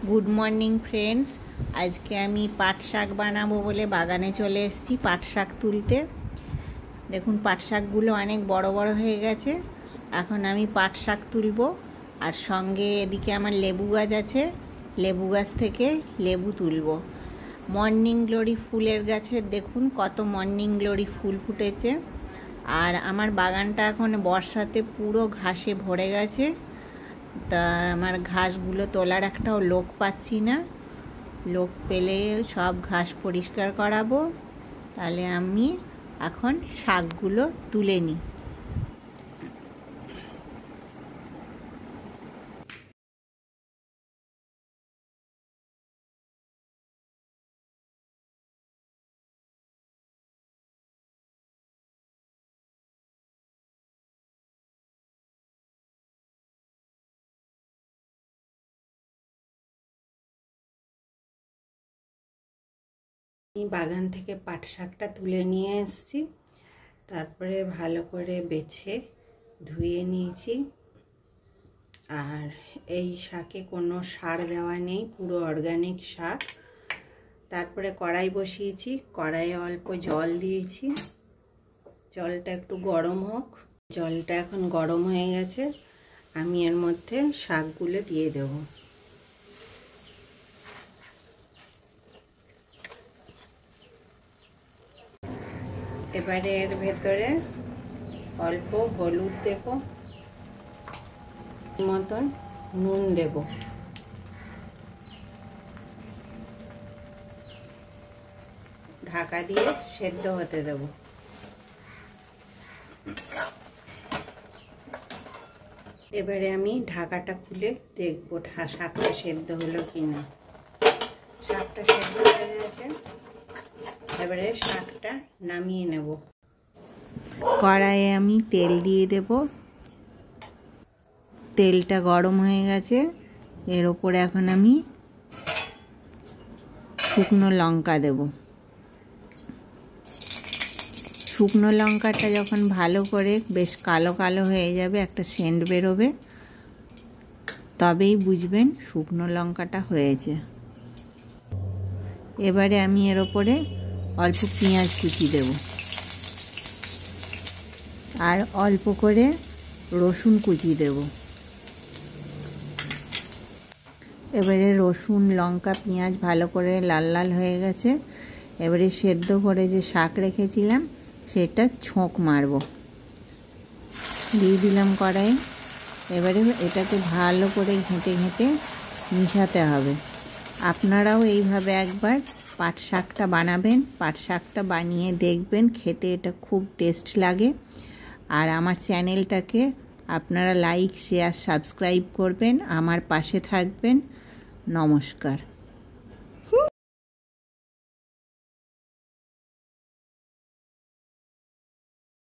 Good morning friends. आज के आमी पाट शाक बानाबो बोले बागाने चले एसेছি पाट शाक तुलते। देखुन पाट शाकगुलो अनेक बड़ो बड़ो हये गेছে। এখন আমি পাট শাক তুলবো আর সঙ্গে এদিকে আমার লেবু গাছ আছে, লেবু গাছ থেকে লেবু তুলবো। মর্নিং গ্লোরি ফুলের গাছে দেখুন কত মর্নিং গ্লোরি ফুল ফুটেছে। আর আমার বাগানটা এখন বর্ষাতে পুরো ঘাসে ভরে গেছে। তা আমার ঘাসগুলো তোলার একটাও লোক পাচ্ছি না। লোক পেলে সব ঘাস পরিষ্কার করাবো। তাহলে আমি এখন শাকগুলো তুলে নিই। বাগান থেকে পাট শাকটা তুলে নিয়ে এসেছি, তারপরে ভালো করে বেছে ধুয়ে নিয়েছি। আর এই শাকে কোনো সার দেওয়া নেই, পুরো অর্গানিক শাক। তারপরে কড়াই বসিয়েছি, কড়াইয়ে অল্প জল দিয়েছি, জলটা একটু গরম হোক। জলটা এখন গরম হয়ে গেছে, আমি এর মধ্যে শাকগুলো দিয়ে দেবো। এবারে এর ভেতরে অল্প হলুদ দেব, মতন নুন দেব, ঢাকা দিয়ে সেদ্ধ হতে দেব। এবারে আমি ঢাকাটা খুলে দেখবো শাকটা সেদ্ধ হলো কিনা। শাকটা সেদ্ধ হয়ে গেছে, এবারে শাকটা নামিয়ে নেব। কড়াইয়ে আমি তেল দিয়ে দেব, তেলটা গরম হয়ে গেছে। এর ওপরে এখন আমি শুকনো লঙ্কা দেব। শুকনো লঙ্কাটা যখন ভালো করে বেশ কালো কালো হয়ে যাবে, একটা সেন্ট বেরোবে, তবেই বুঝবেন শুকনো লঙ্কাটা হয়েছে। এবারে আমি এর ওপরে অল্প পেঁয়াজ কুচি দেব আর অল্প করে রসুন কুচি দেব। এবারে রসুন লঙ্কা পেঁয়াজ ভালো করে লাল লাল হয়ে গেছে। এবারে সেদ্ধ করে যে শাক রেখেছিলাম সেটা ছোঁক মারব, দিয়ে দিলাম কড়াইয়ে। এবারে এটাকে ভালো করে ঘেঁটে ঘেঁটে মিশাতে হবে। আপনারাও এইভাবে একবার পাট শাকটা বানাবেন, পাট শাকটা বানিয়ে দেখবেন, খেতে এটা খুব টেস্ট লাগে। আর আমার চ্যানেলটাকে আপনারা লাইক শেয়ার সাবস্ক্রাইব করবেন, আমার পাশে থাকবেন। নমস্কার।